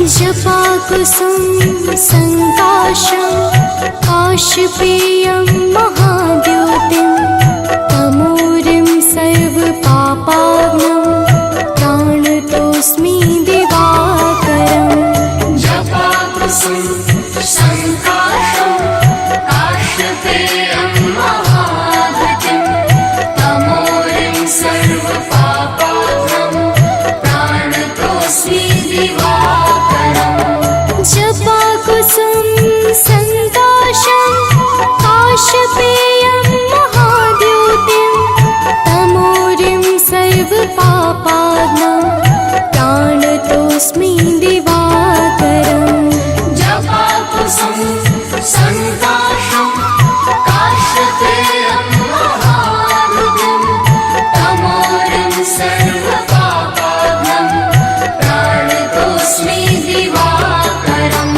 जपाकुसुम संकाशं काशपेयं महाद्योतिं तमोरिं सर्वपापाग्नं प्राणतोऽस्मि दिवाकरम्। जपाकुसुम संकाशं काशपेयं महाद्योतिं तमोरिं सर्वपापाग्नं प्राणतोऽस्मि दिवाकरम्। जपाकुसुम संकाशं काशपेयं महाद्योतिं तमोरिं सर्वपापाग्नं प्राणतोऽस्मि दिवाकरम्। जपाकुसुम संकाशं काशपेयं महाद्योतिं तमोरिं सर्वपापाग्नं प्राणतोऽस्मि दिवाकरम्।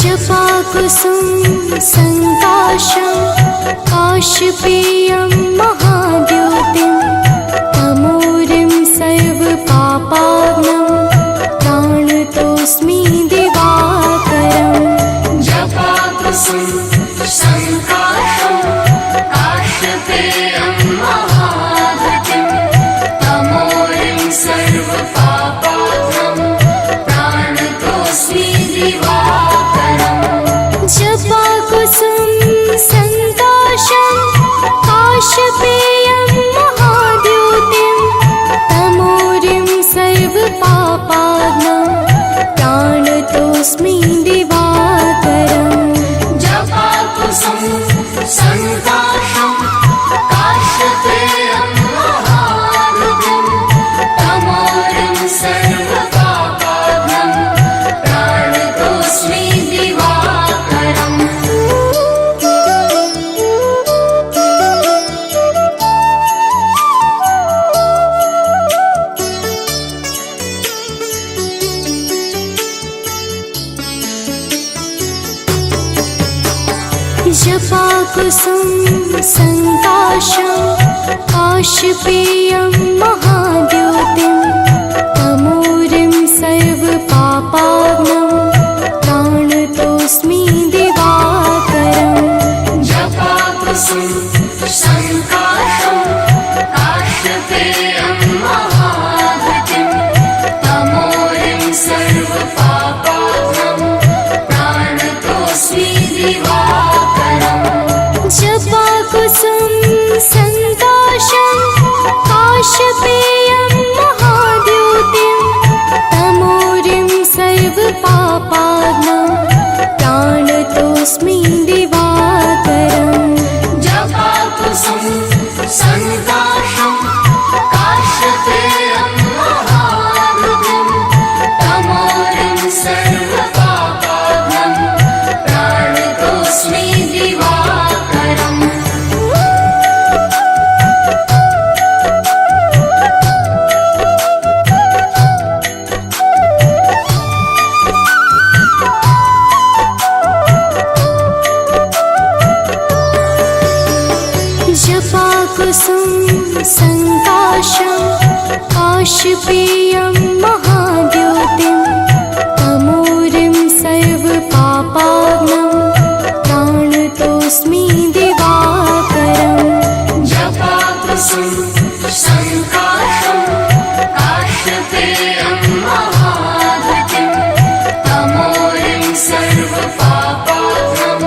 जपाकुसुम संकाशं काशपेयं महाद्योतिं तमोरिं सर्वपापाग्नं प्राणतोऽस्मि दिवाकरम्। जपाकुसुम संकाशं काशपेयं महाद्योतिं तमोरिं सर्वपापाग्नं प्राणतोऽस्मि दिवाकरम्। जपाकुसुम संकाशं काशपेयं महाद्योतिं तमोरिं सर्वपापाग्नं प्राणतोऽस्मि दिवाकरम्। जपाकुसुम संकाशं काशपेयं महाद्योतिं तमोरिं सर्वपापाग्नं प्राणतोऽस्मि दिवाकरम्। जपाकुसुम संकाशं काशपेयं महाद्योतिं तमोरिं सर्वपापाग्नं प्राणतोऽस्मि दिवाकरम्। जपाकुसुम संकाशं काशपेयं महाद्योतिं तमोरिं सर्वपापाग्नं प्राणतोऽस्मि दिवाकरम्। जपाकुसुम संकाशं काशपेयं महाद्योतिं तमोरिं सर्वपापाग्नं प्राणतोऽस्मि दिवाकरम्। जपाकुसुम संकाशं काशपेयं महाद्योतिं तमोरिं सर्वपापाग्नं प्राणतोऽस्मि दिवाकरम्। जपाकुसुम संकाशं काशपेयं महाद्योतिं तमोरिं सर्वपापाग्नं प्राणतोऽस्मि दिवाकरम्। जपाकुसुम संकाशं काशपेयं महाद्योतिं तमोरिं सर्वपापाग्नं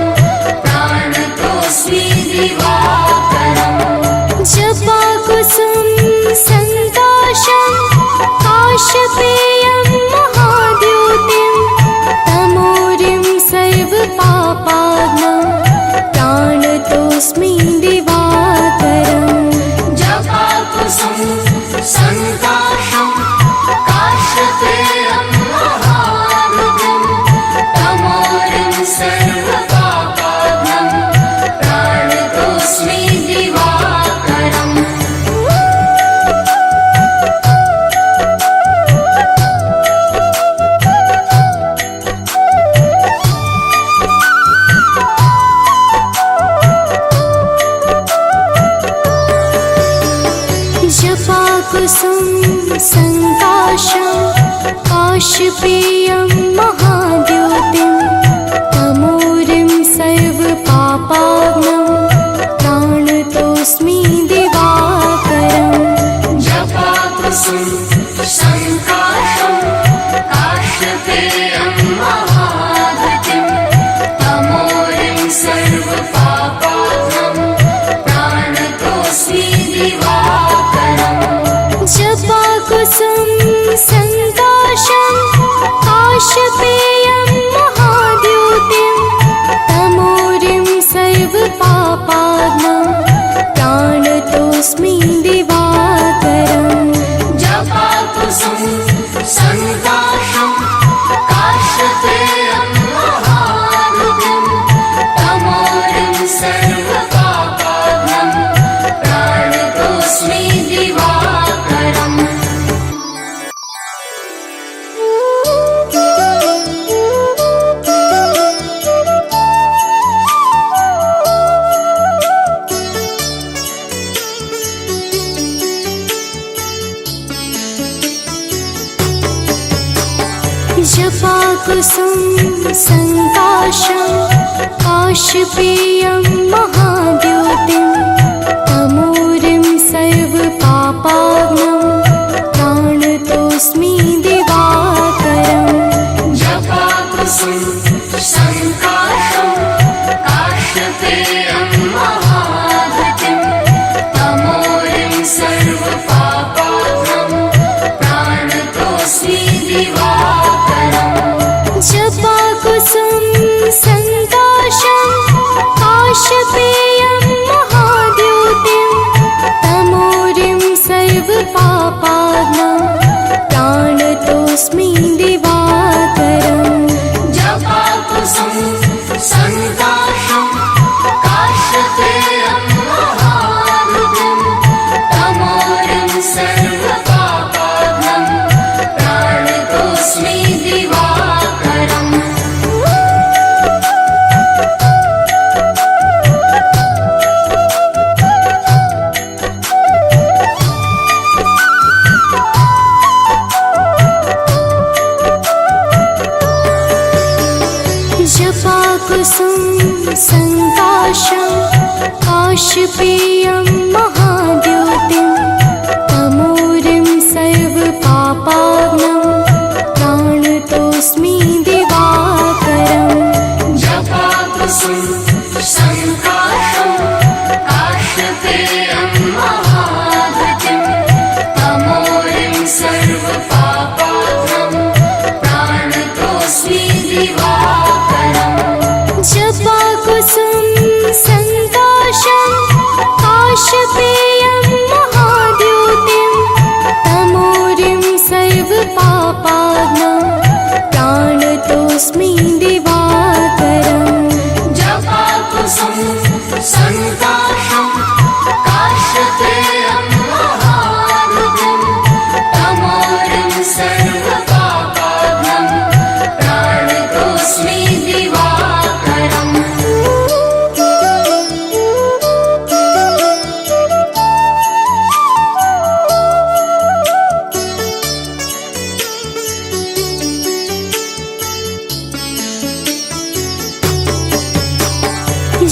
प्राणतोऽस्मि दिवाकरम्। जपाकुसुम संकाशं काशपेयं काशपेयं महाद्योतिं तमोरिं सर्वपापाग्नं प्राणतोऽस्मि दिवाकरम् जपाकुसुम संकाशं काश्यपेयं महाद्युतिं तमोरिं सर्वपापाग्नं प्राणतोऽस्मि दिवाकरम् जपाकुसुम संकाशं काशपेयं महाद्योतिं तमोरिं सर्वपापाग्नं प्राणतोऽस्मि दिवाकरम् जपाकुसुम संकाशं काश्यपेयं महाद्युतिं तमोरिं सर्वपापाग्नं प्राणतोऽस्मि दिवाकरम् जपाकुसुम संकाशं काशपेयं महाद्योतिं तमोरिं सर्वपापाग्नं प्राणतोऽस्मि दिवाकरम् जपाकुसुम संकाशं काश्यपेयं महाद्युतिं तमोरिं सर्वपापाग्नं प्राणतोऽस्मि दिवाकरम् जपाकुसुम संकाशं काशपेयं महाद्योतिं तमोरिं सर्वपापाग्नं प्राणतोऽस्मि दिवाकरम् जपाकुसुम संकाशं काश्यपेयं महाद्युतिं तमोरिं सर्वपापाग्नं प्राणतोऽस्मि दिवाकरम् जपाकुसुम संकाशं काशपेयं महाद्योतिं तमोरिं सर्वपापाग्नं प्राणतोऽस्मि दिवाकरम् जपाकुसुम संकाशं काश्यपेयं महाद्युतिं तमोरिं सर्वपापाग्नं प्राणतोऽस्मि दिवाकरम् जपाकुसुम संकाशं काशपेयं महाद्योतिं तमोरिं सर्वपापाग्नं प्राणतोऽस्मि दिवाकरम् जपाकुसुम संकाशं काश्यपेयं महाद्युतिं तमोरिं सर्वपापाग्नं प्राणतोऽस्मि दिवाकरम्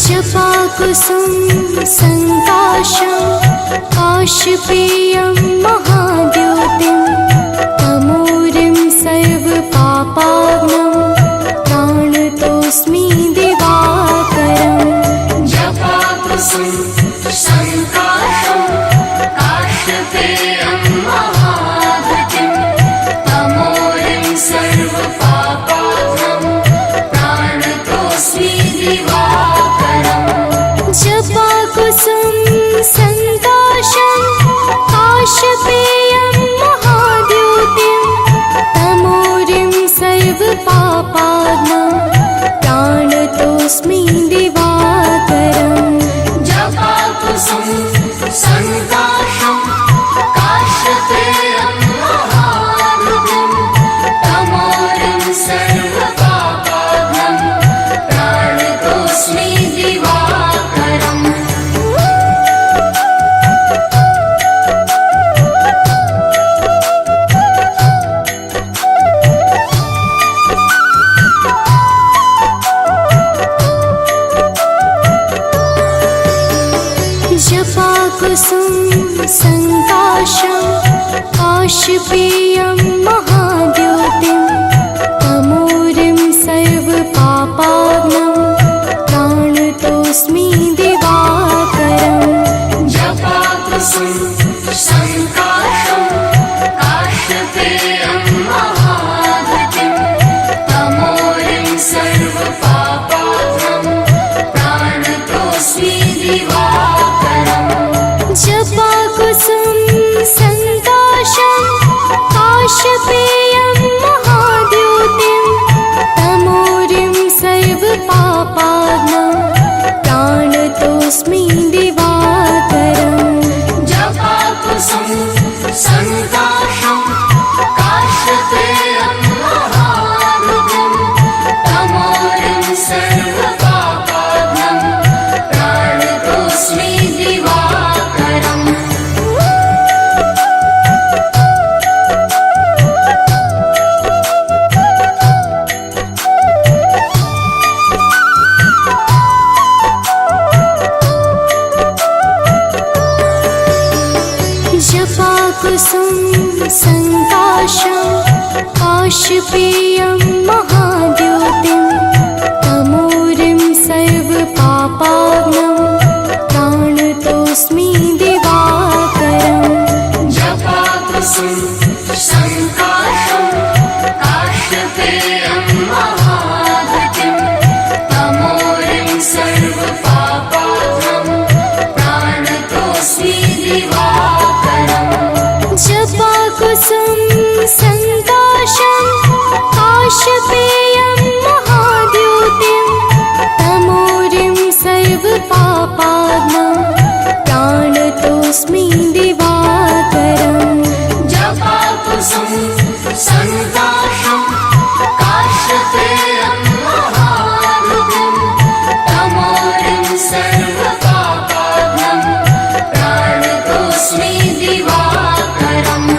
जपाकुसुम संकाशं काशपेयं महाद्योतिं तमोरिं सर्वपापाग्नं प्राणतोऽस्मि दिवाकरम् जपाकुसुम संकाशं काश्यपेयं महाद्युतिं तमोरिं सर्वपापाग्नं प्राणतोऽस्मि दिवाकरम् जपाकुसुम संकाशं काशपेयं महाद्योतिं काशपेयं महाद्योतिं तमोरिं सर्वपापाग्नं प्राणतोऽस्मि दिवाकरम् जपाकुसुम संकाशं काश्यपेयं महाद्युतिं तमोरिं सर्वपापाग्नं प्राणतोऽस्मि दिवाकरम् जपाकुसुम संकाशं काशपेयं महाद्योतिं तमोरिं सर्वपापाग्नं प्राणतोऽस्मि दिवाकरम् जपाकुसुम संकाशं काश्यपेयं महाद्युतिं तमोरिं सर्वपापाग्नं प्राणतोऽस्मि दिवाकरम्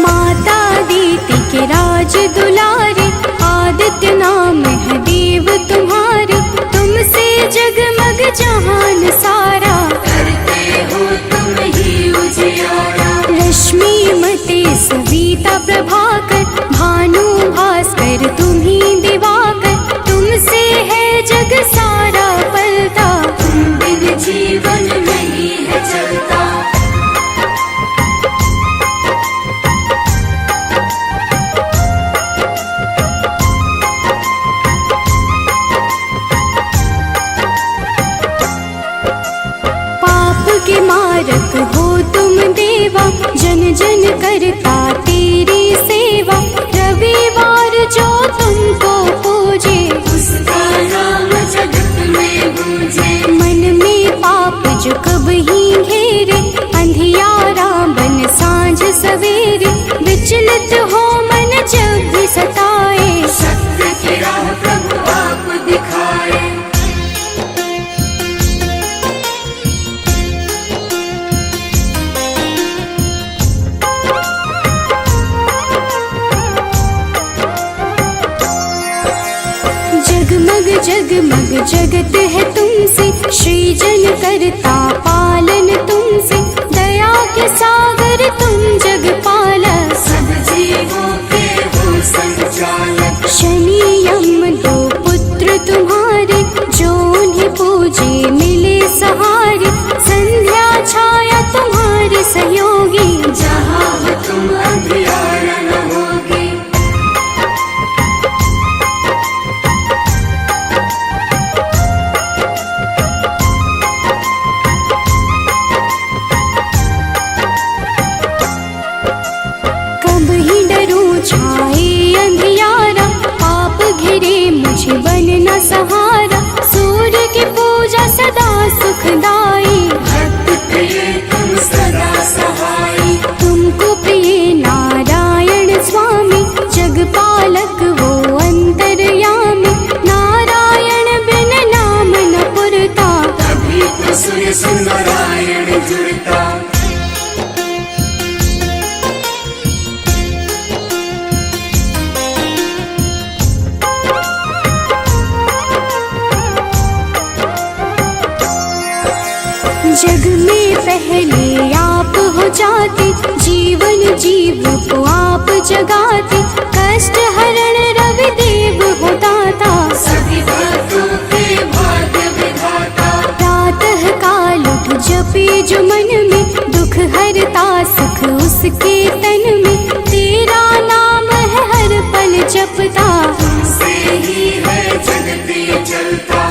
माता दीति के राज दुलारे आदित्य नाम है देव तुम्हारे तुमसे जगमग जहान सारा करते हो तुम ही उजियारा रश्मि मते सविता प्रभाकर भानु भास्कर तुम्ही दिवाकर तुमसे है जग सारा पलता तुम बिन जीवन नहीं है चलता पाप के मारक हो तुम देवा जन जन करता तेरी सेवा रविवार जो तुमको पूजे उसका नाम जगत में गूंजे मन में पाप जो कब ही घेरे अंधियारा बन सांझ सवेरे विचलित हो मन जब भी सताए सत्य की राह प्रभु आप दिखाए जगमग जगमग जगत है तुमसे सृजन करता पालन तुमसे दया के सागर तुम जग पालक सब जीवों के हो संचालक शनि यम दो पुत्र तुम्हारे जो उन्हें पूजे मिले सहारे संध्या छाया तुम्हारे सहयोगी जहाँ हो तुम अंधियारा न होगी कब ही डरूं छाए अंधियारा पाप घिरे मुझे बनना सहारा सूर्य की पूजा सदा सुखदाई भक्त प्रिय तुम सदा सहाय तुमको प्रिय नारायण स्वामी जगपालक वो अंतर्यामी नारायण बिन नाम न पुरता तभी तो सूर्य से नारायण जुड़ता जग में पहले आप हो जाते जीवन जीव को आप जगाते कष्ट हरण रवि देव हो दाता सभी भक्तों के भाग्य विधाता प्रातः काल उठ जपे जो मन में दुख हरता सुख उसके तन में तेरा नाम है हर पल जपता से ही है जगत ये चलता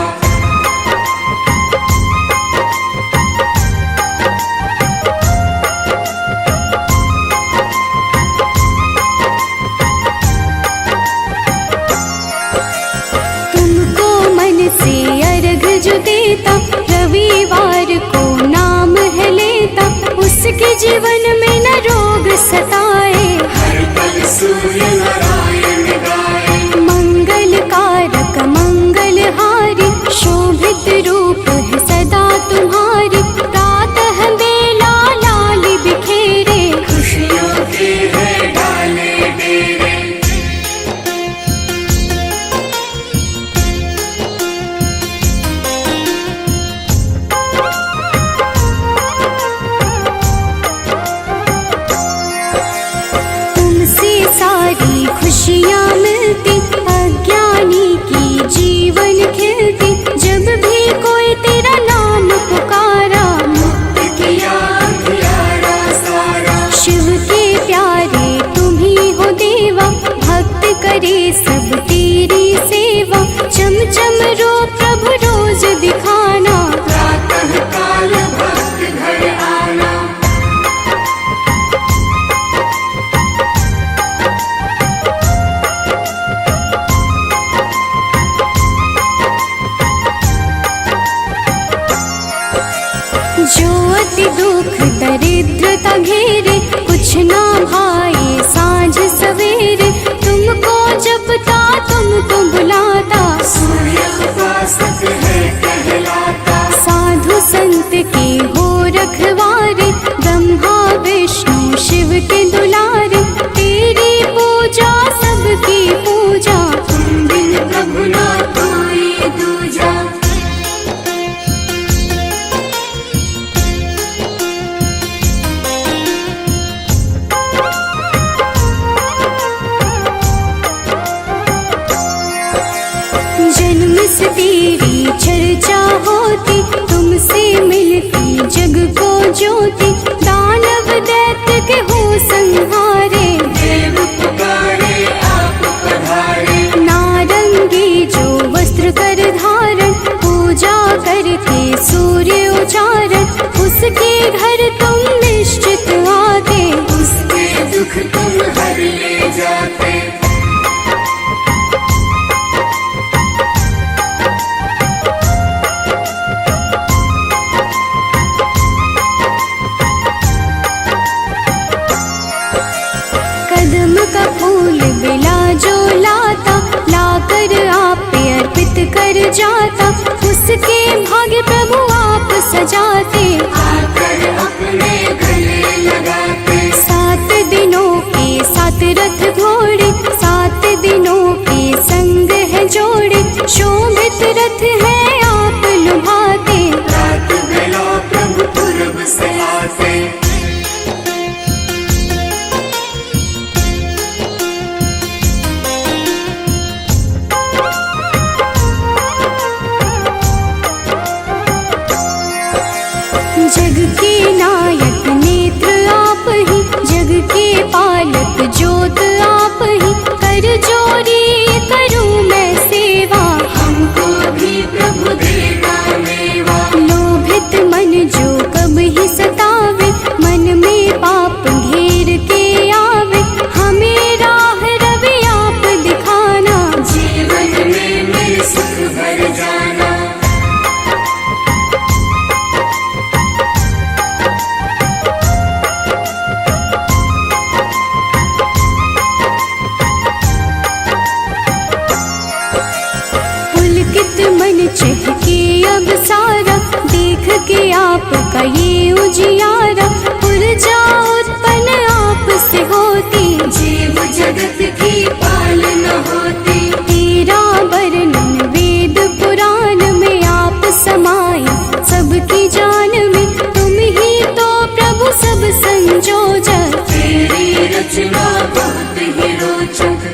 तुमको मन से अर्घ जो देता रविवार को नाम है लेता उसके जीवन में न रोग सताए हर पल सूर्य नारायण गाए मंगल कारक मंगलहारी शोभित रूप है सदा तुम्हारी प्रातः बेला लाल बिखेरे खुशियों के है डाले डेरे तेरी चर्चा होती, तुमसे मिलती जग को ज्योति। दानव दैत्य के हो संहारे, देव पुकारे आप पधारे। नारंगी जो वस्त्र कर धारण, पूजा करके सूर्य उचारण। उसके घर तुम निश्चित आते, उसके दुख तुम हर ले जाते। कदम का फूल बिला जो लाता, लाकर आप पे अर्पित कर जाता। उसके भाग्य प्रभु आप सजाते, आकर अपने गले लगाते। 7 दिनों के 7 रथ घोड़े, 7 दिनों के संग है जोड़े। शोभित रथ है आप लुभाते, रात बेला प्रभु पूरब से आते। जग के नायक नेत्र आप ही, जग के पालक ज्योत आप ही। कर जोरी करूं मैं सेवा, हमको भी प्रभु देना मेवा। लोभित मन जो कब ही सतावे, मन में पाप घेर के आवे। हमें राह रवि आप दिखाना, जीवन में मेरे सुख भर जाना। पुलकित मन चहके अब सारा, देख के आपका ये उजियारा। ऊर्जा उत्पन्न आप से होती, जीव जगत की पालना होती। तेरा वर्णन वेद पुराण में आप समाए, सबकी जान में तुम ही तो प्रभु सब संजोजक। तेरी रचना बहुत ही रोचक।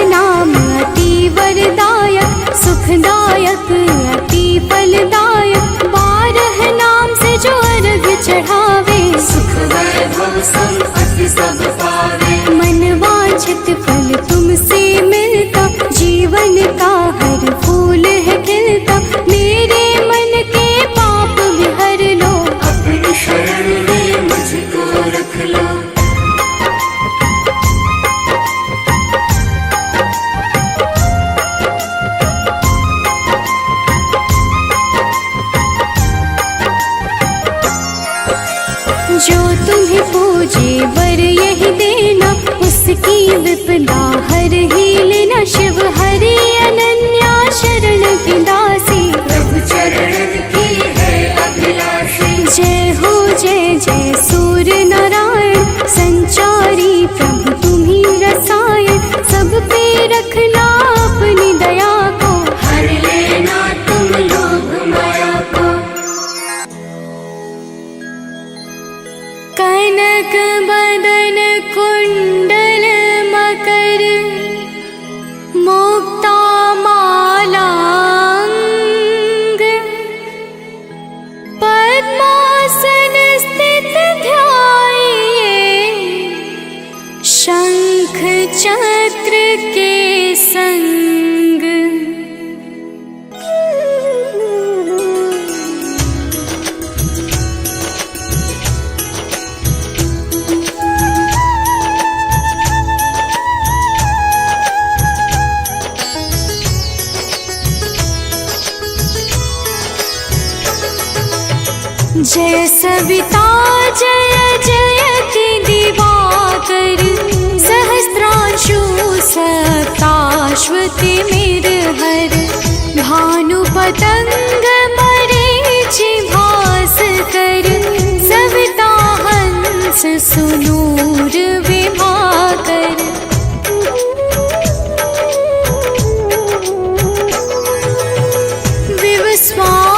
नाम अति वरदायक, सुखदायक अति फलदायक। 12 नाम से जो अर्घ चढ़ावे, सुख वैभव संपत्ति सब पावे। मन वांछित फल तुमसे मिलता, जीवन का हर फूल है खिलता। मेरे मन के पाप भी हर लो, अपनी शरण में मुझको रख लो। जो तुम्हें पूजे वर यही देना, उसकी विपदा हर ही लेना। शिव हरि अनन्या शरण की दासी, प्रभु चरणन की है अभिलाषी। जय हो जय जय सूर्य नारायण, संचारी प्रभु तुम्ही रसायन। सब पे रखना अपनी दया को, हर लेना तुम लोभ माया को। कनक बदन कुंडल मकर, मुक्ता मालांग। पद्मासन स्थित ध्याये, शंख चक्र के संग। जय सविता जय जयति दिवाकर, सहस्रांशु सप्ताश्वति मेरहर। भानु पतंग मरीचि भास्कर, सविता हंस सुनूर विभाकर। विवस्वान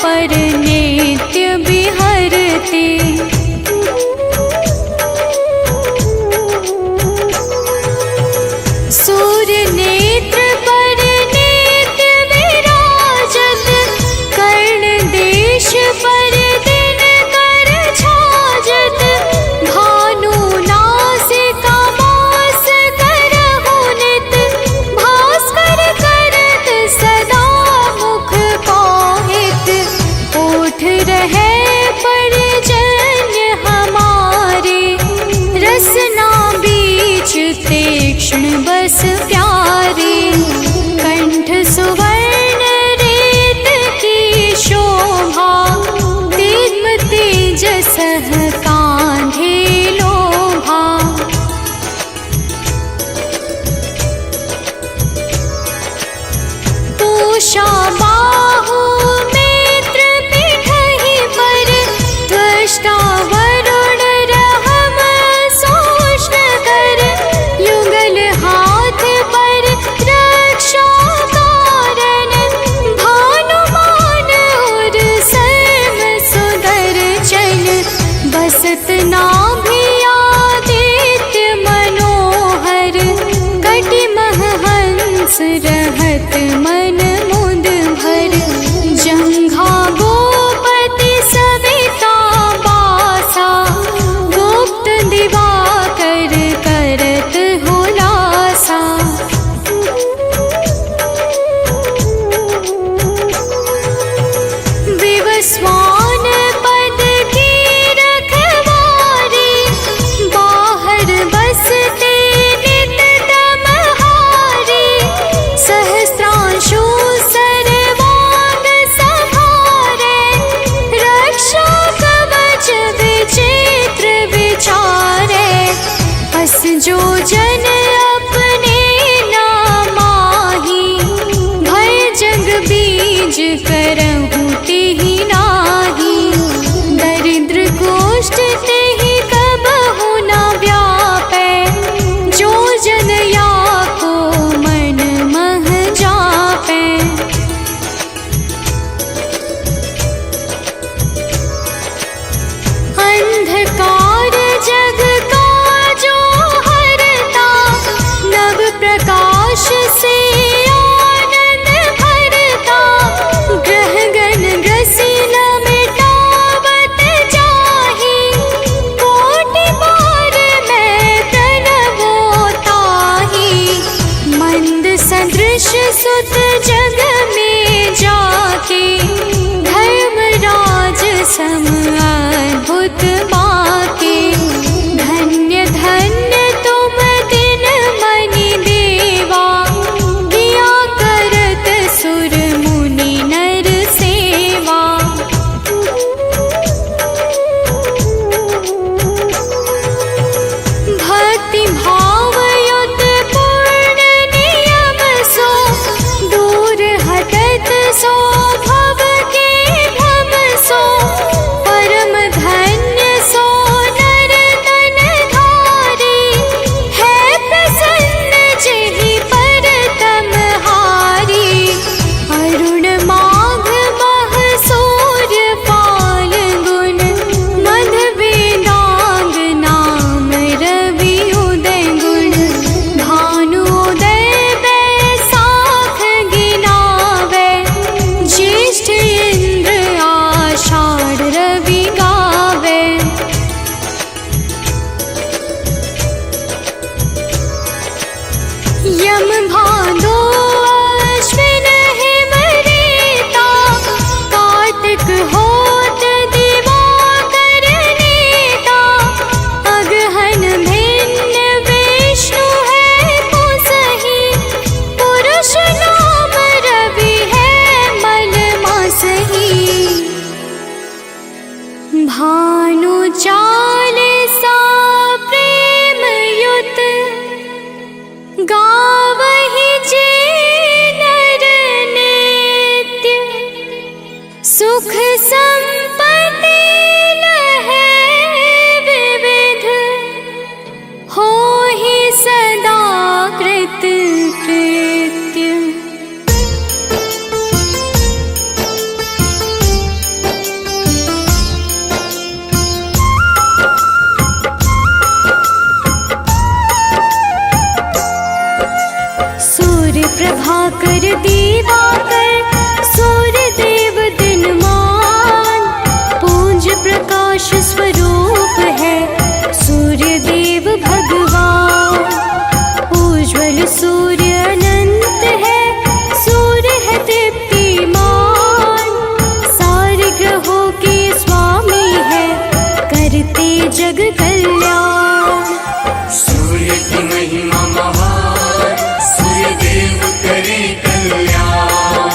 पर नित्य विहरते। सूर्य नेत्र पर नित्य विराजत, कर्ण देश पर दिन कर छाजत। भानु नासिका मास करहु नित, भास्कर करत सदा मुख पाहित। ओठ रहे पर्जन्य हमारे, रसना बीच तीक्ष्ण बस प्यारे। कंठ सुवर्ण रेत की शोभा, दिव्य तेजसः कांधे लोभा। पूषा बाहु नेत्र पीठहि पर, त्वष्टा वरुण रहम सोष्ण कर। युगल हाथ पर रक्षा कारण, भानुमान और सर्व सुदर्शन। बसत नाभि आदित्य मनोहर, कटिमह हंस रहत मन मुद भर। जंघा गोपति सविता बासा, गुप्त दिवाकर करत हुलासा। विवस्वान पद की रखवारी, बाहर बसते नित तमहारी। सहस्त्रांशु सर्वांग संहारे, रक्षा कवच विचित्र विचारे। अस जो जन अपने नामाही, भय जग बीज करहु तेहि नाही। दरिद्र गोष्ठ तेहि कबहु न व्यापै, जो जन या को मन मह जापै। अंधकार जग का जो हरता, नव प्रकाश से आनंद भरता। ग्रह गण ग्रसी न मिटावत जाहि, कोटि बार मैं प्रणवो ताहि। मंद सदृश सुत जग में जाके, धर्मराज सम अद्भुत बाके। धन्य धन्य तुम दिन मनि देवा, किया करत सुर मुनि नर सेवा। भक्ति भाव युत पूर्ण नियम सो, दूर प्रभाकर दिवाकर सूर्य देव दिनमान, पूंज प्रकाश स्वरूप है सूर्य देव भगवान। उज्ज्वल सूर्य अनंत है, सूर्य है दीप्तिमान, सारे ग्रहों के स्वामी है करते जग कल्याण। सूर्य की महिमा महान, सूर्य देव करे कल्याण।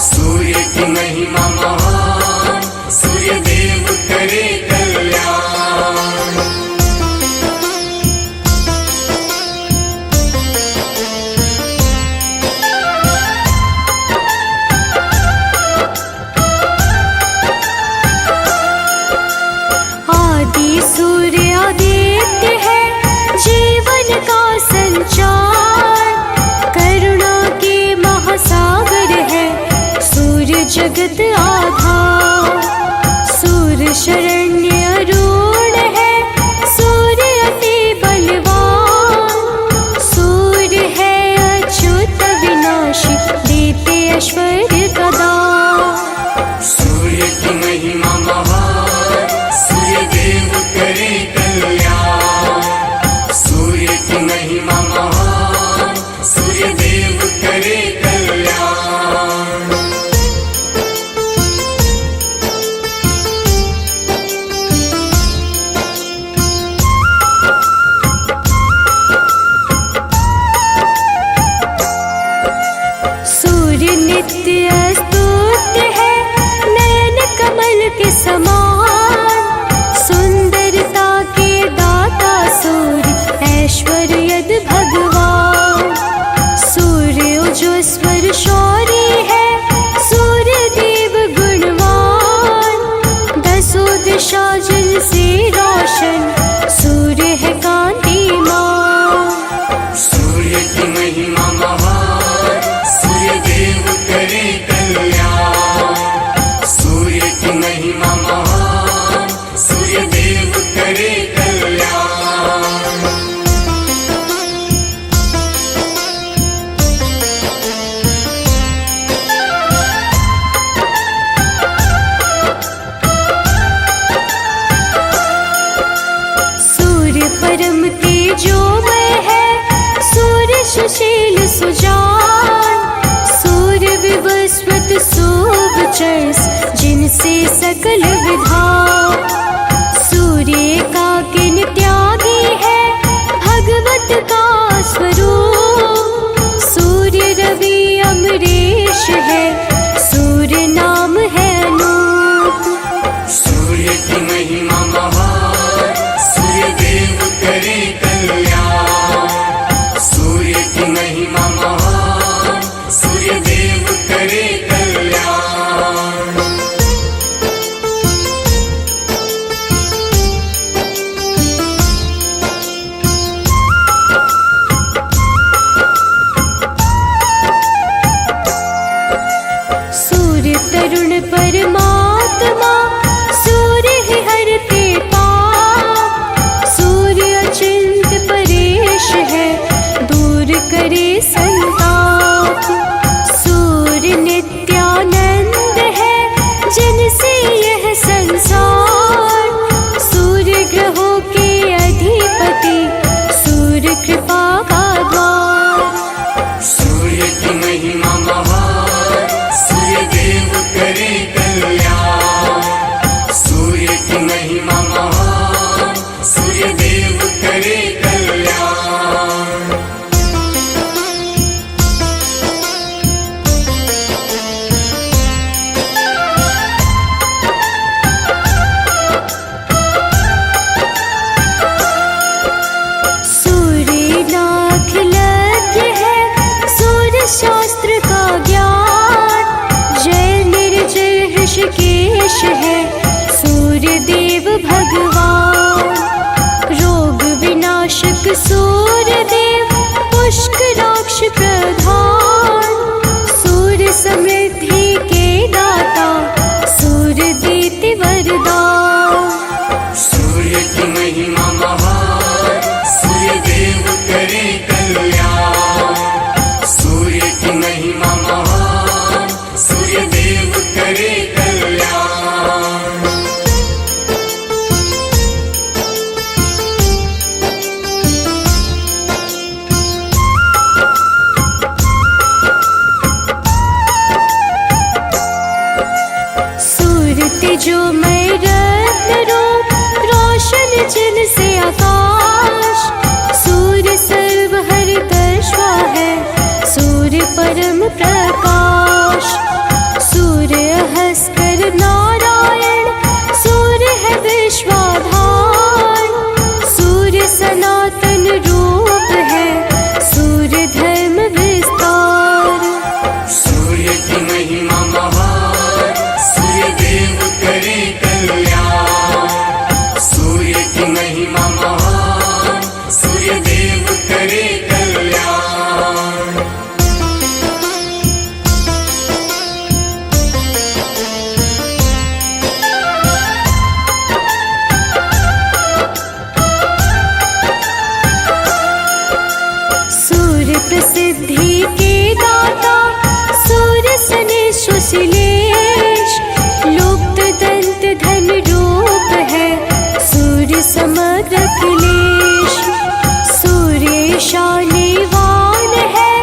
सूर्य की महिमा महान, सूर्य देव करे कल्याण। आदि सूर्य आदित्य है, जीवन का संचार, करुणा के महासागर है सूर्य जगत आधार। सूर्य शरण्य अरुण है, सूर्य अति बलवान, सूर्य है अच्युत विनाशी देते ऐश्वर्य का दान। सूर्य की महिमा महान, सूर्य देव करे कल्याण। सूर्य की महिमा महान, सूर्य देव करे कल्याण। सूर्य नित्य स्तुत्य है, नयन कमल के समान, सुंदरता के दाता सूर्य ऐश्वर्यद भगवान। सूर्य ओजस्वर शौर्य है, सूर्य देव गुणवान, दसों दिशा जल से रोशन सूर्य है कांतिमान। सूर्य की महिमा महान, सूर्य देव करे कल्याण। सूर्य की महिमा महान, सूर्य देव करे कल्याण। सूर्य परम तेजोमय है, सूर्य सुशील सुजान, सूर्य विवस्वत शोभचर्स जिनसे सकल विधान। सूर्य एकाकिन त्यागी है, भगवत का स्वरूप, सूर्य रवि अमरीश है, सूर्य नाम है अनूप। सूर्य की महिमा महान, सूर्य देव करे कल्याण। सूर्य की महिमा महान, सूर्य देव करे कल्याण। सूर्य तरुण परमात्मा, सूर्य ही हरते पाप, सूर्य अचिंत परेश है दूर करे संताप। सूर्य नित्यानंद है, जिनसे यह संसार, सूर्य ग्रहों के अधिपति, सूर्य कृपा का द्वार। सूर्य की महिमा महान, सूर्य देव करे कल्याण। सूर्य की महिमा महान, सूर्य देव करे कल्याण। सूर्य नाखिलज्ञ है, सूर्य शास्त्र का ज्ञान, जय निर्जय ऋषिकेश है सूर्य देव भगवान। रोग विनाशक सूर्य देव, पुष्कराक्ष प्रधान, सूर्य समृद्धि के दाता, सूर्य देते वरदान। सूर्य की महिमा महान, सूर्य देव करे कल्याण। सूर्य सूर्य के दाता सूर्य सने सुशीलेश लोक दंत धन रूप है सूर्य समग्र अखिलेश सूर्य शालिवान है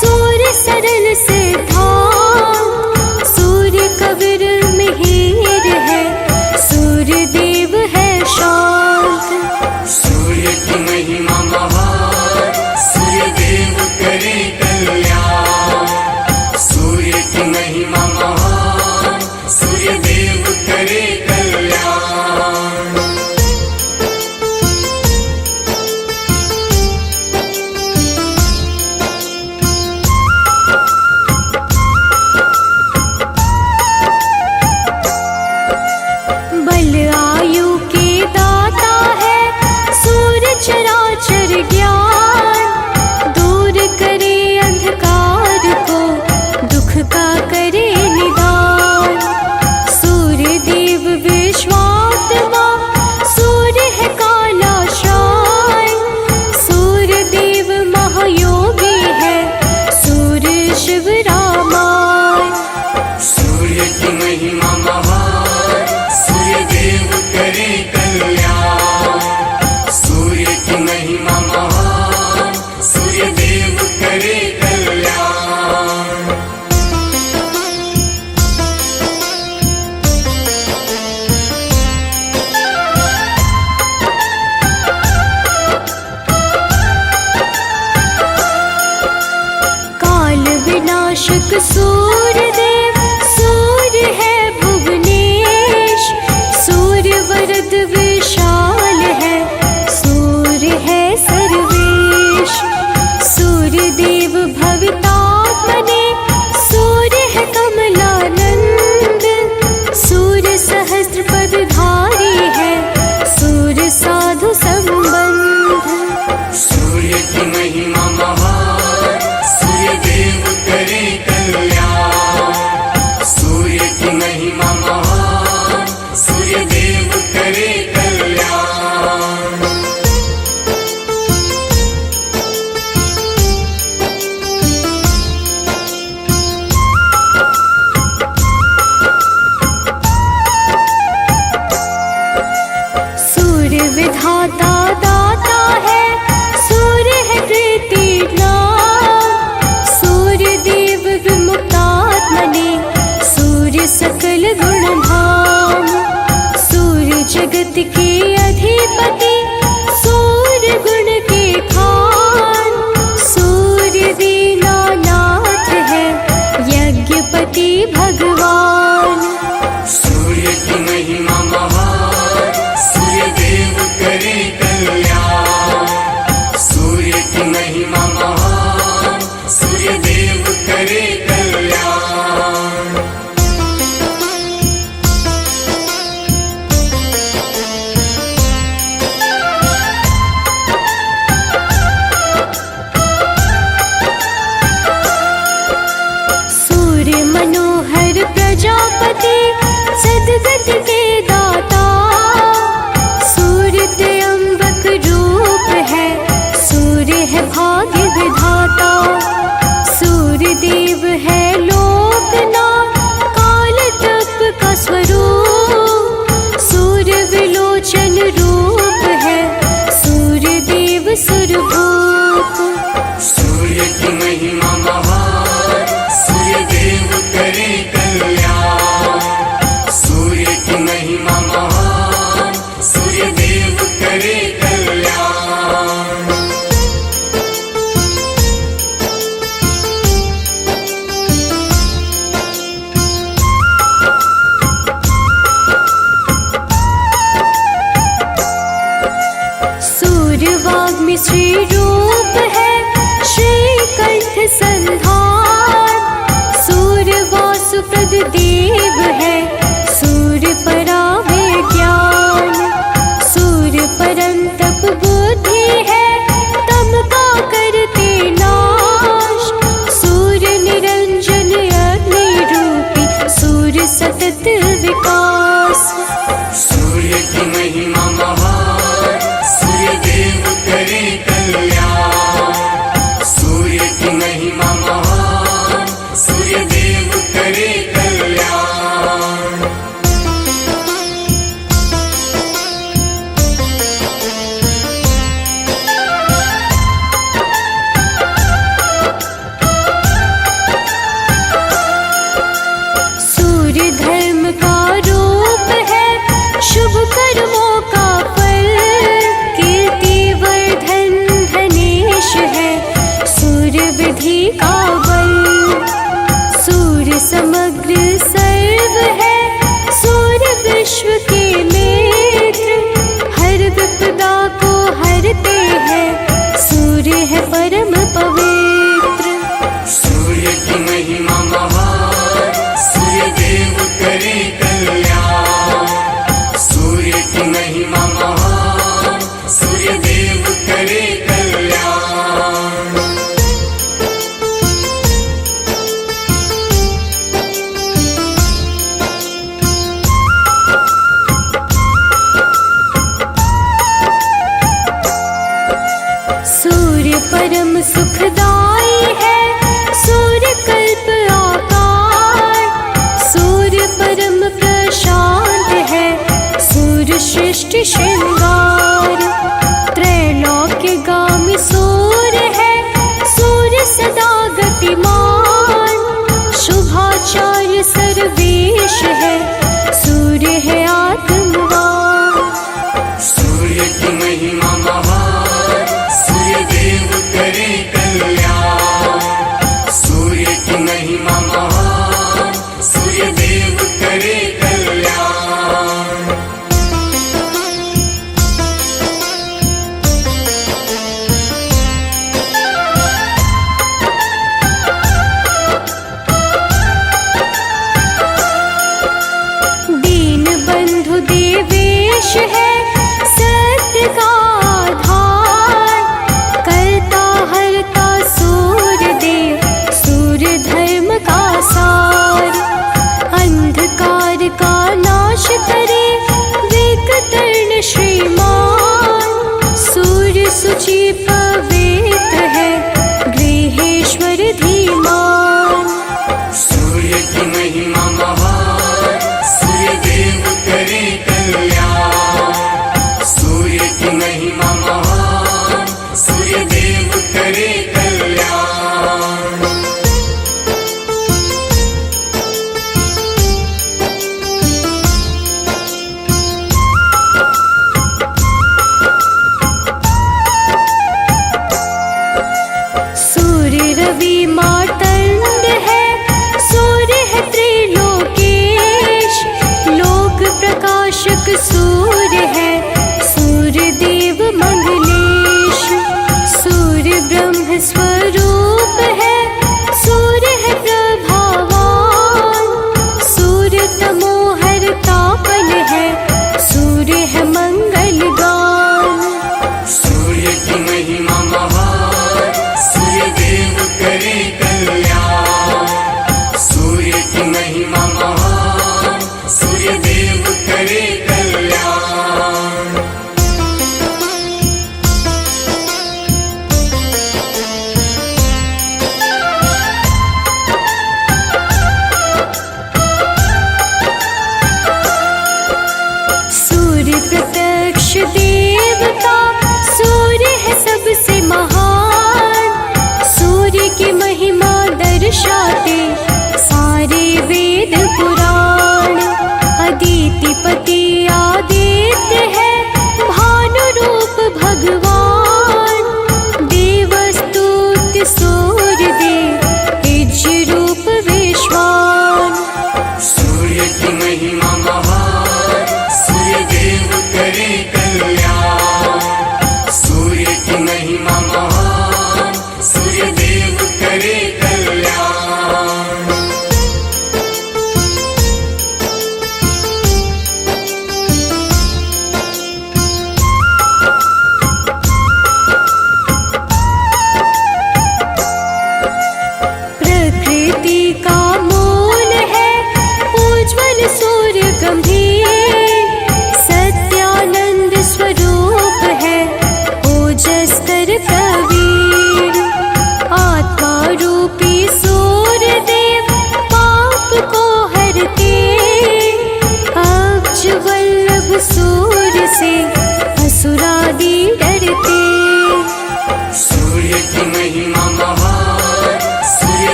सूर्य सरल सिद्धांत सूर्य कबीर मिहिर है सूर्य देव है शांत। सूर्य की महिमा महान, सूर्य देव करे कल्याण। सूर्य की महिमा महान, सूर्य देव करे कल्याण। बल आयु के दाता है सूर्य चराचर ज्ञान दूर करे अंधकार को दुख का करे निदान। सूर्य देव विश्वात्मा सूर्य है काला शाय सूर्य देव महायोगी है सूर्य शिव रामाय। सूर्य की महिमा महान, सूर्य देव करे कल्याण। सूर्य की महिमा महान, सूर्य देव करे कल्याण। काल विनाशक सूर्य देव सूर्य है भुवनेश सूर्य वरद विशाल है सूर्य है सर्वेश। सूर्य देव भवितात्मने सूर्य है कमलानंद सूर्य सहस्त्र पदधारी है सूर्य साधु संबंध। सूर्य की महिमा महान, सूर्य देव करे कल्याण। सिद्धि का बल। सूर्य समग्र सर्व है, सूर्य विश्व के नेत्र। हर विपदा को हरते हैं, सूर्य है परम पवित्र। सूर्य की महिमा महान, सूर्य देव करे कल्याण। सूर्य की महिमा महान, सूर्य देव करे कल्याण।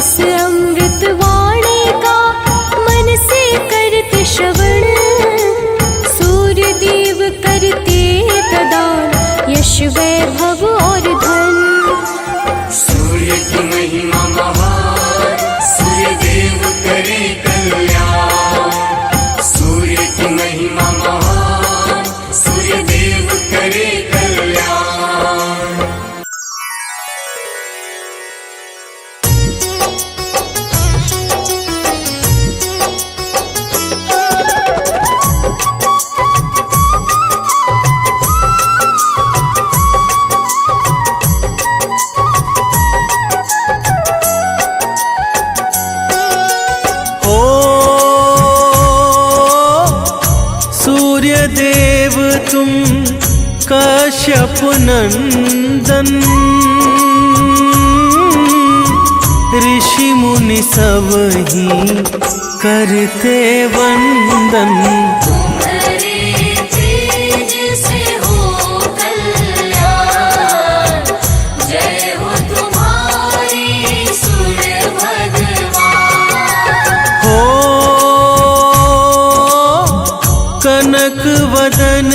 इस अमृत वाणी का मन से करते श्रवण, सूर्य देव करते प्रदान यश वैभव और धन। सूर्य की महिमा महान, सूर्य देव करे कल्याण। सूर्य की महिमा महान, सूर्य देव करे कल्याण। देव तुम कश्यप नंदन, ऋषि मुनि सब ही करते वंदन। तुम्हारे तेज से हो कल्याण, जय हो तुम्हारी सूर्य भगवान। हो कनक वदन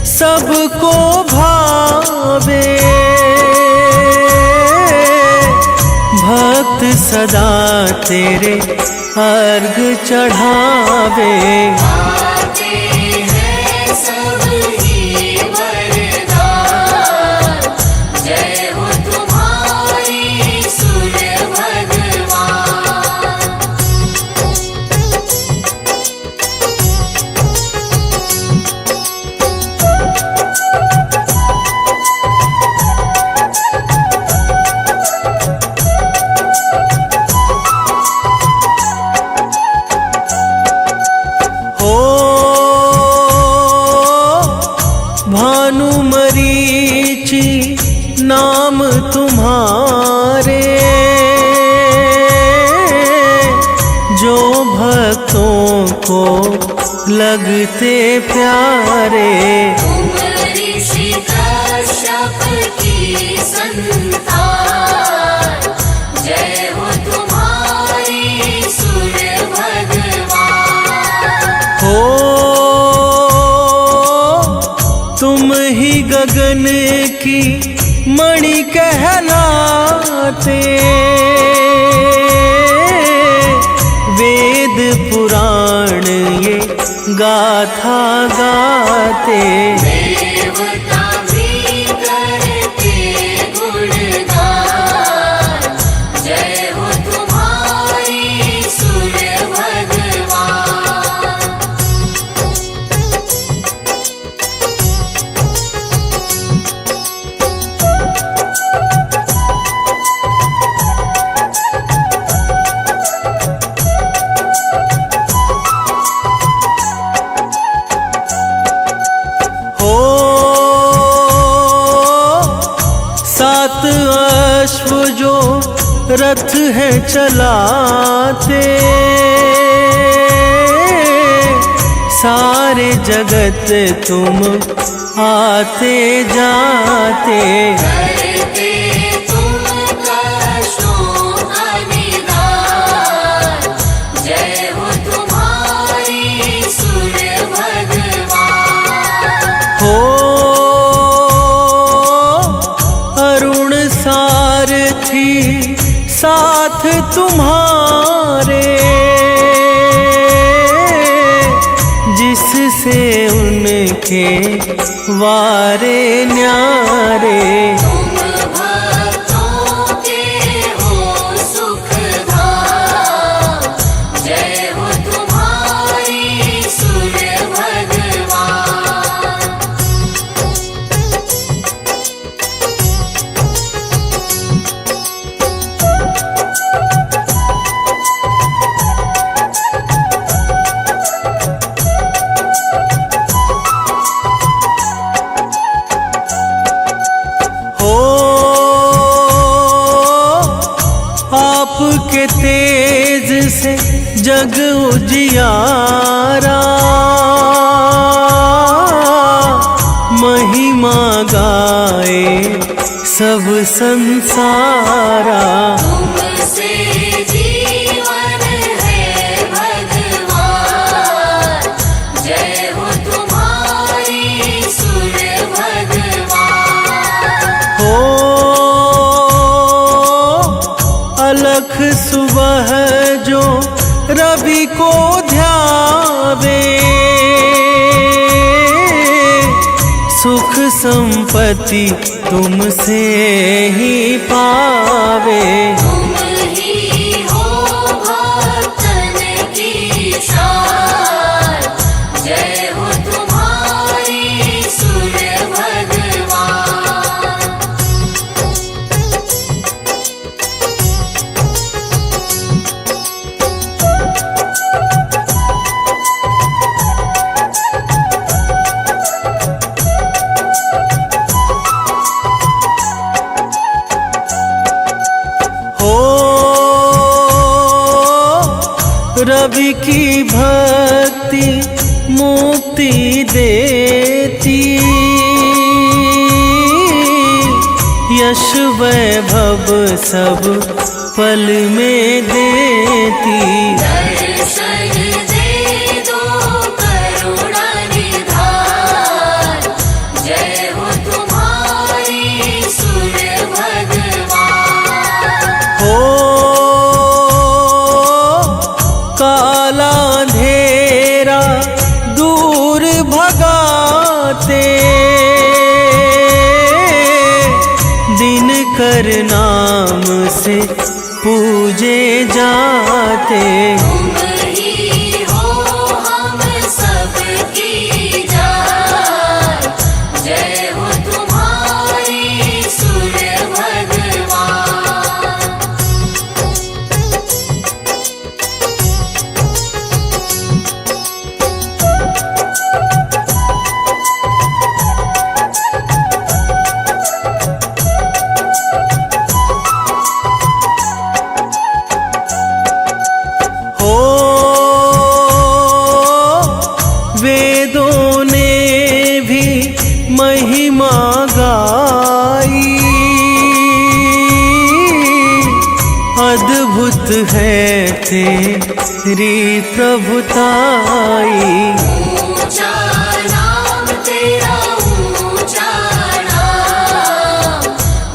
सबको भावे, भक्त सदा तेरे अर्घ चढ़ावे। आते हैं सब ही वरदान, जय हो तुम्हारी सूर्य भगवान। नाम तुम्हारे, जो भक्तों को लगते प्यारे। तुम ऋषि कश्यप की संतान, जय हो तुम्हारी सूर्य भगवान। हो तुम ही गगन की मणि कहलाते, वेद पुराण ये गाथा गाते। देवता भी करते गुणगान, जय हो तुम्हारी सूर्य भगवान। अश्व जो रथ है चलाते, सारे जगत तुम आते जाते। करते तुम कष्टों का निदान, जय हो तुम्हारी सूर्य भगवान। हो अरुण सारथी साथ तुम्हारे, जिससे उनके वारे न्यारे। तुम भक्तों के हो सुखधाम, जय हो तुम्हारी सूर्य भगवान। आपके तेज से जग उजियारा, महिमा गाए सब संसारा। तुम अलख सुबह जो रवि को ध्यावे, सुख संपत्ति तुमसे ही पावे। तुम ही हो भक्तन की सार, जय हो तुम्हारी सूर्य भगवान। रवि की भक्ति मुक्ति देती, यश वैभव सब पल में देती। दर्शन दे दो करुणा निधान, जय हो तुम्हारी सूर्य भगवान। काला अंधेरा दूर भगाते, दिनकर नाम से पूजे जाते। तुम ही हो हम सबकी जान, जय हो तुम्हारी सूर्य भगवान। वेदों ने भी महिमा गाई, अद्भुत है तेरी प्रभुताई। ऊंचा नाम तेरा ऊंचा नाम,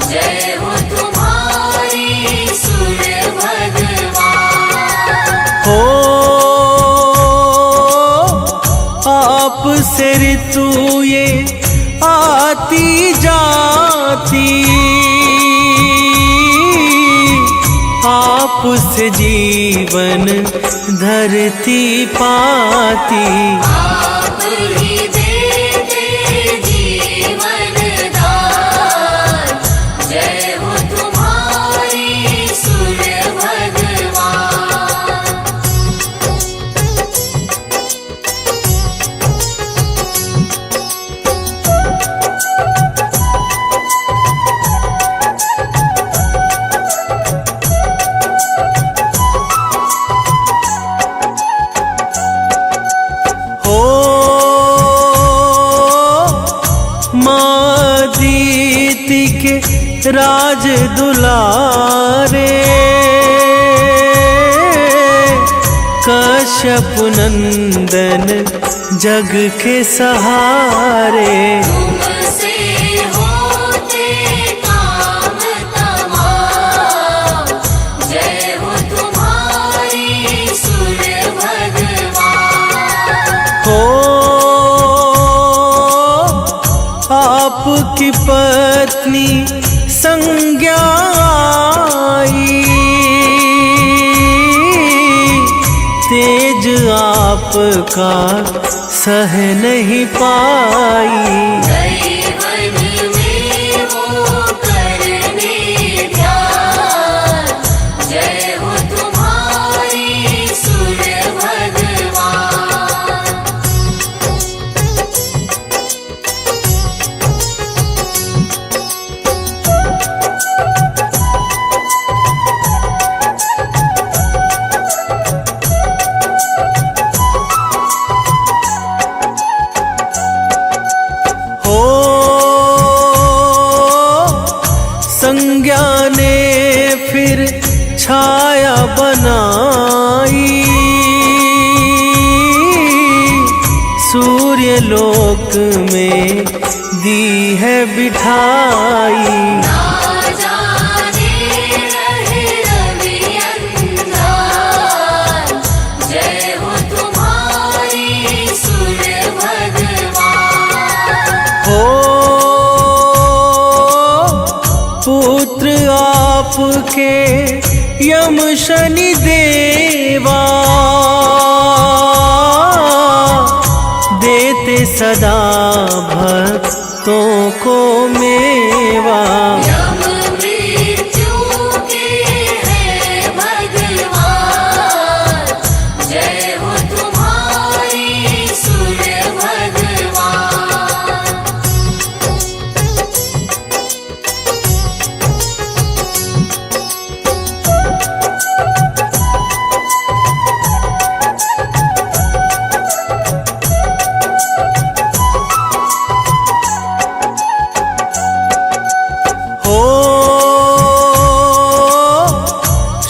जय हो तुम्हारी सूर्य भगवान। आपसे ऋतु ये आती जाती, आपसे जीवन धरती पाती। आप ही देते जीवन दान, जय हो तुम्हारी सूर्य भगवान। दीति के राज दुलारे, कश्यप नंदन जग के सहारे। तुमसे होते काम तमाम, जय हो तुम्हारी सूर्य भगवान। आपकी पत्नी संज्ञा आई, तेज आपका सह नहीं पाई। दैवन में वो करने ध्यान, जय हो तुम्हारी सूर्य भगवान। संज्ञा ने फिर छाया बनाई, सूर्य लोक में दी है बिठाई। ना जाने रहे रवि के यम शनि देवा, देते सदा भक्तों को मेवा। यम मृत्यु के हैं भगवान, जय हो तुम्हारी सूर्य भगवान।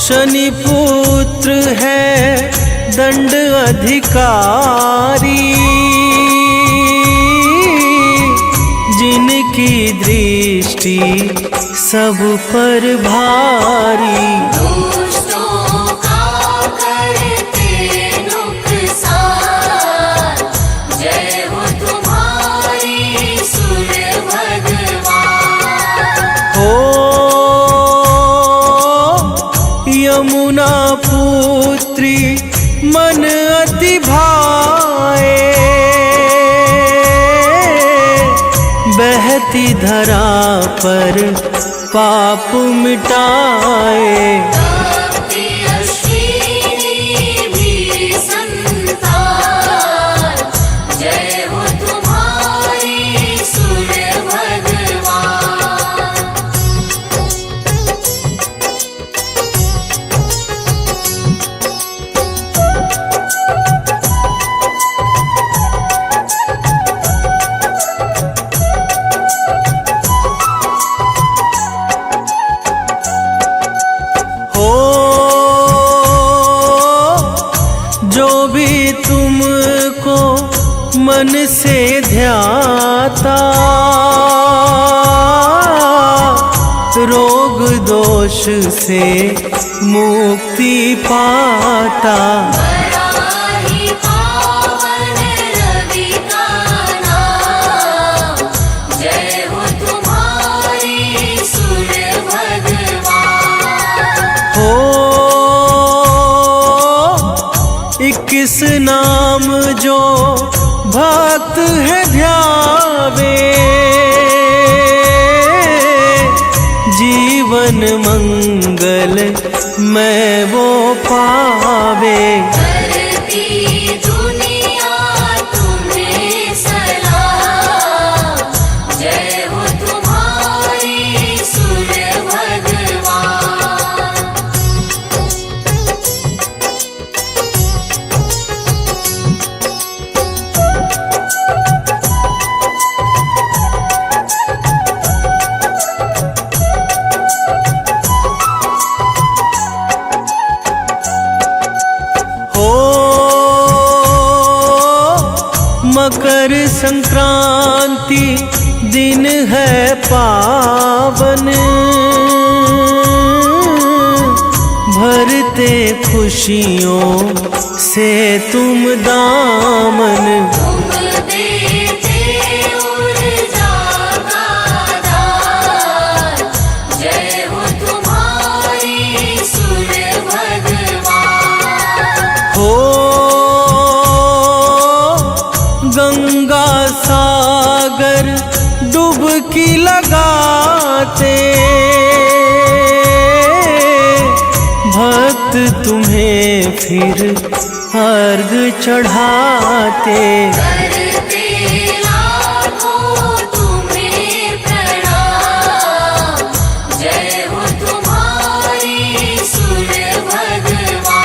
शनि पुत्र है दंड अधिकारी, जिनकी दृष्टि सब पर भारी। दुष्टों का करते नुकसान, जय हो तुम्हारी सूर्य भगवान। हो यमुना पुत्री मन अति भाए, बहती धरा पर पाप मिटाए। भक्ति अश्विनी भी संतान, जय हो तुम्हारी सूर्य भगवान। जो भी तुमको मन से ध्याता, रोग दोष से मुक्ति पाता। बड़ा ही पावन रवि का नाम, जय हो तुम्हारी सूर्य भगवान। हो 21 नाम जो भक्त है ध्यावे, जीवन मंगल मैं वो पावे। करती दुनिया तुम्हें सलाम, जय हो तुम्हारी सूर्य भगवान। मकर संक्रांति दिन है पावन, भरते खुशियों से तुम दामन। तुम देते ऊर्जा का दान, जय हो तुम्हारी सूर्य भगवान। हो गंगा सागर डुबकी लगाते, भक्त तुम्हें फिर अर्घ चढ़ाते। करते लाखों तुम्हें प्रणाम, जय हो तुम्हारी सूर्य भगवान।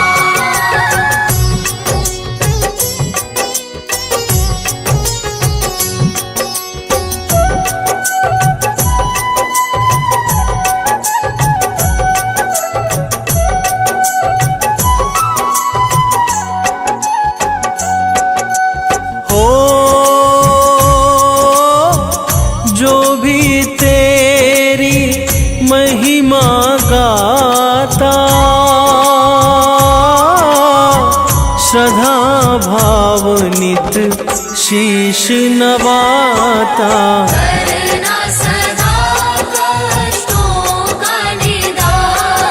महिमा गाता, श्रद्धा भाव नित शीश नवाता। करना सदा कष्टों का निदान,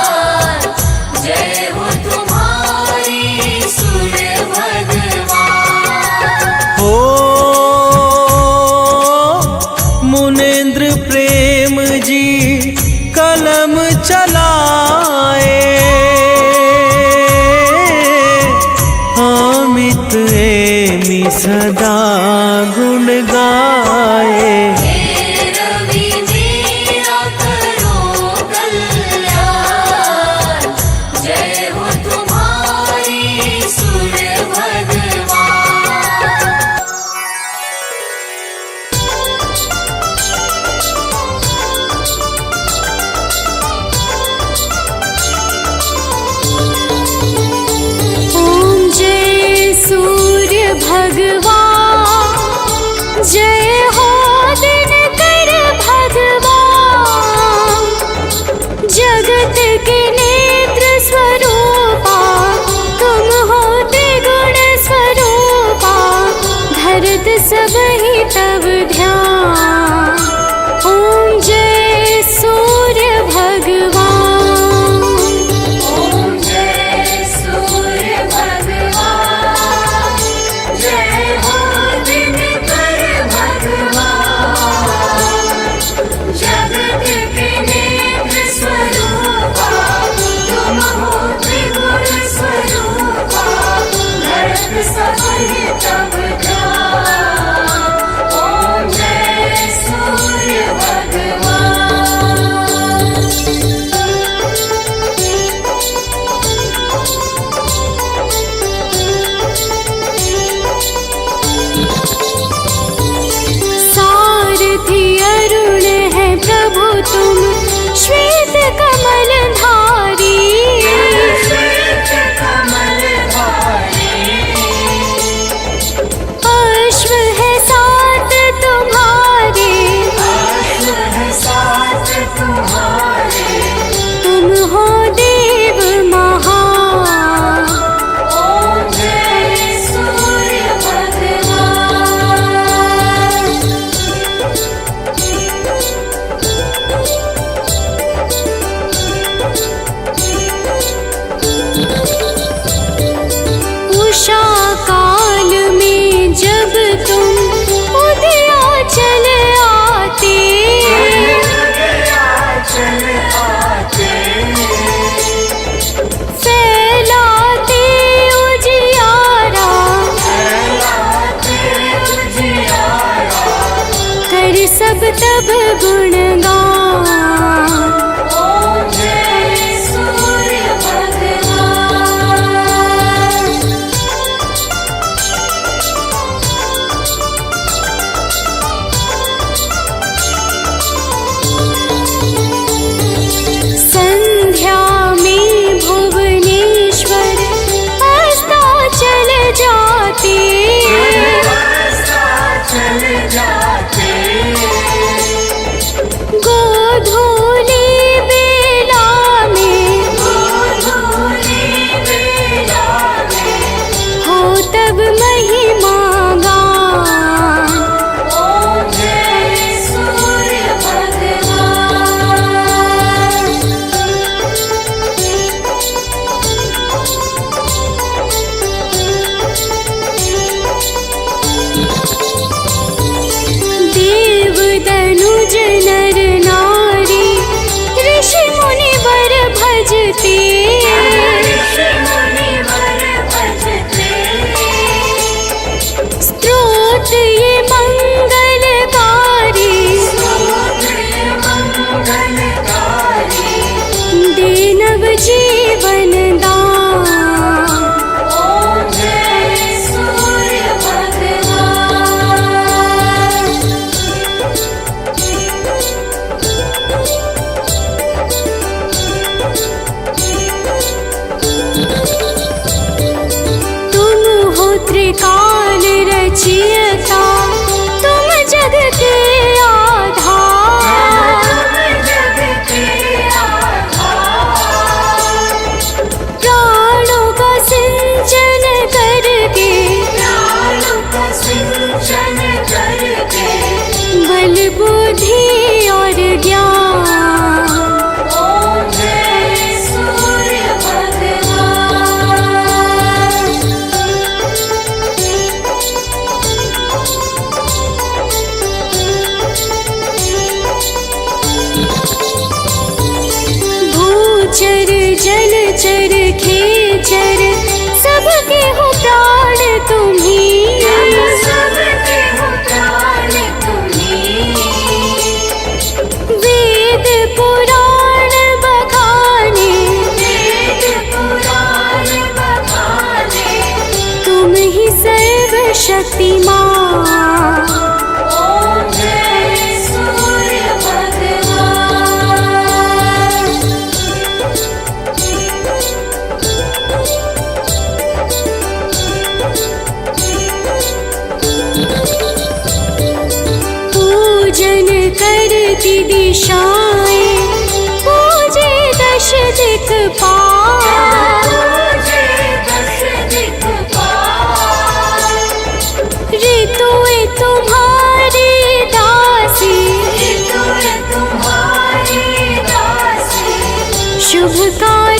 वर्षा काल में जब तुम उदयाचल आते, फैलाते उजियारा, कर सब तब गुणगान। संध्या में भुवनेश्वर अस्ताचल जाते, गोधूली बेला में हो तब महिमा गान। देव दनुज नर नारी ऋषि मुनि वर भजते, स्तोत्र ये मंगलकारी, दे नव जीवन दान। तुम हो त्रिकाल रचयिता, तुम जग के आधार, प्राणों का सिंचन करके, बल बुद्धि और ज्ञान। भूचर जलचर खेचर सबके हो प्राण तुम्ही, वेद पुराण बखाने, तुम ही सर्वशक्तिमान। पूजन करती दिशाएं, पूजे दश दिक्पाल, ऋतुएं तुम्हारी दासी, शुभ कार्य